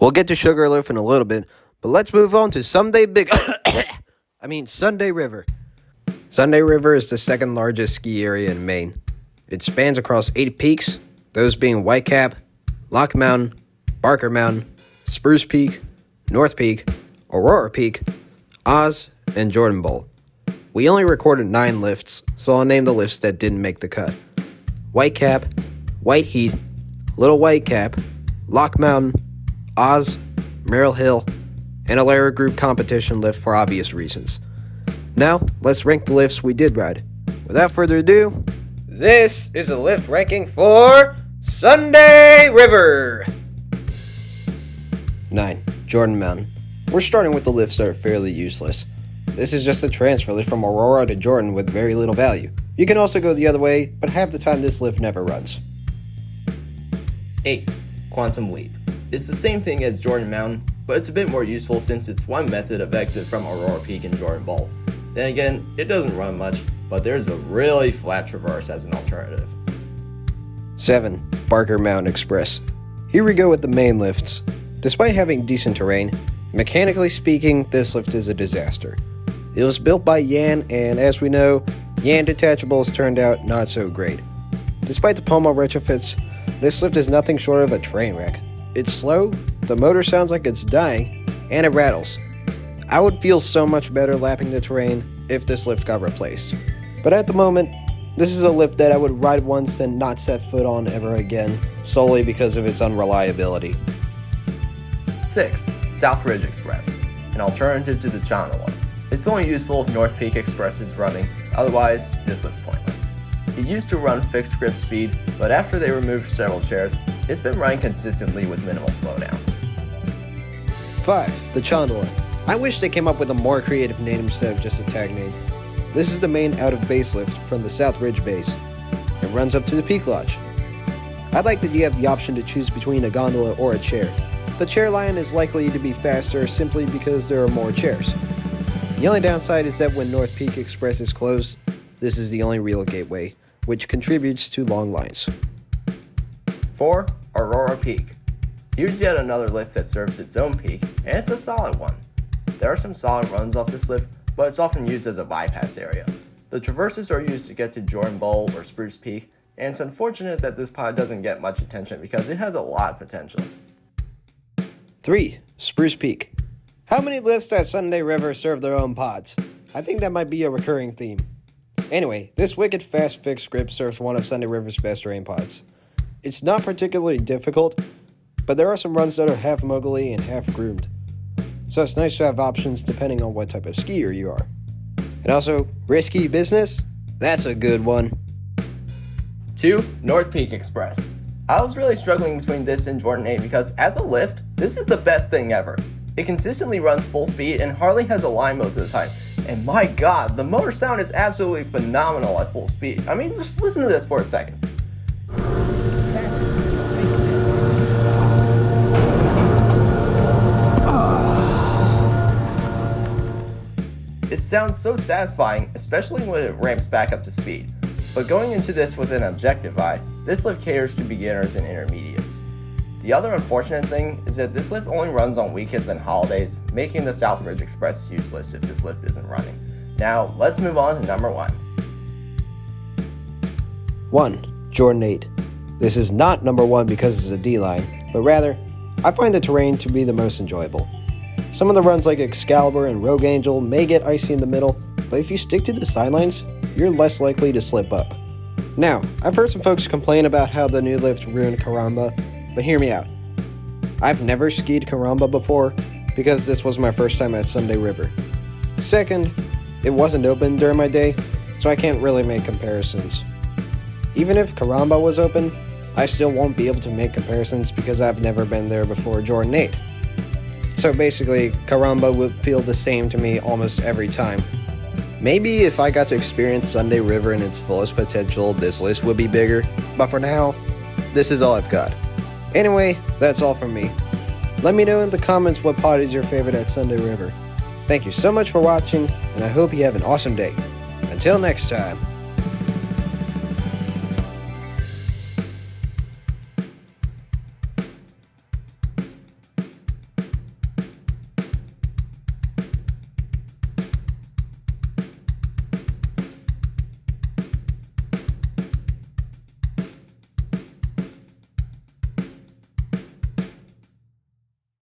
We'll get to Sugarloaf in a little bit, but let's move on to Sunday River. Sunday River is the second largest ski area in Maine. It spans across 8 peaks, those being Whitecap, Lock Mountain, Barker Mountain, Spruce Peak, North Peak, Aurora Peak, Oz, and Jordan Bowl. We only recorded 9 lifts, so I'll name the lifts that didn't make the cut. Whitecap, White Heat, Little Whitecap, Lock Mountain, Oz, Merrill Hill, and a Lara Group competition lift for obvious reasons. Now, let's rank the lifts we did ride. Without further ado, this is a lift ranking for Sunday River. 9. Jordan Mountain. We're starting with the lifts that are fairly useless. This is just a transfer lift from Aurora to Jordan with very little value. You can also go the other way, but half the time this lift never runs. 8. Quantum Leap. It's the same thing as Jordan Mountain, but it's a bit more useful since it's one method of exit from Aurora Peak and Jordan Bowl. Then again, it doesn't run much, but there's a really flat traverse as an alternative. 7. Barker Mountain Express. Here we go with the main lifts. Despite having decent terrain, mechanically speaking, this lift is a disaster. It was built by Yan, and as we know, Yan detachables turned out not so great. Despite the Pomo retrofits, this lift is nothing short of a train wreck. It's slow, the motor sounds like it's dying, and it rattles. I would feel so much better lapping the terrain if this lift got replaced. But at the moment, this is a lift that I would ride once and not set foot on ever again, solely because of its unreliability. 6. South Ridge Express, an alternative to the Chonaway. It's only useful if North Peak Express is running, otherwise this lift's pointless. It used to run fixed grip speed, but after they removed several chairs, it's been running consistently with minimal slowdowns. 5. The Chonaway. I wish they came up with a more creative name instead of just a tag name. This is the main out-of-base lift from the South Ridge base. It runs up to the Peak Lodge. I like that you have the option to choose between a gondola or a chair. The chair line is likely to be faster simply because there are more chairs. The only downside is that when North Peak Express is closed, this is the only real gateway, which contributes to long lines. 4. Aurora Peak. Here's yet another lift that serves its own peak, and it's a solid one. There are some solid runs off this lift, but it's often used as a bypass area. The traverses are used to get to Jordan Bowl or Spruce Peak, and it's unfortunate that this pod doesn't get much attention because it has a lot of potential. 3. Spruce Peak. How many lifts at Sunday River serve their own pods? I think that might be a recurring theme. Anyway, this wicked fast fixed grip serves one of Sunday River's best terrain pods. It's not particularly difficult, but there are some runs that are half moguly and half groomed. So it's nice to have options depending on what type of skier you are. And also, risky business? That's a good one. 2. North Peak Express. I was really struggling between this and Jordan 8 because as a lift, this is the best thing ever. It consistently runs full speed and hardly has a line most of the time. And my god, the motor sound is absolutely phenomenal at full speed. I mean, just listen to this for a second. It sounds so satisfying, especially when it ramps back up to speed. But going into this with an objective eye, this lift caters to beginners and intermediates. The other unfortunate thing is that this lift only runs on weekends and holidays, making the South Ridge Express useless if this lift isn't running. Now, let's move on to number 1. 1. Jordan 8. This is not number 1 because it's a D-line, but rather, I find the terrain to be the most enjoyable. Some of the runs like Excalibur and Rogue Angel may get icy in the middle, but if you stick to the sidelines, you're less likely to slip up. Now, I've heard some folks complain about how the new lift ruined Karamba, but hear me out. I've never skied Karamba before because this was my first time at Sunday River. Second, it wasn't open during my day, so I can't really make comparisons. Even if Karamba was open, I still won't be able to make comparisons because I've never been there before Jordan 8. So basically, Karamba would feel the same to me almost every time. Maybe if I got to experience Sunday River in its fullest potential, this list would be bigger, but for now, this is all I've got. Anyway, that's all from me. Let me know in the comments what pod is your favorite at Sunday River. Thank you so much for watching, and I hope you have an awesome day. Until next time.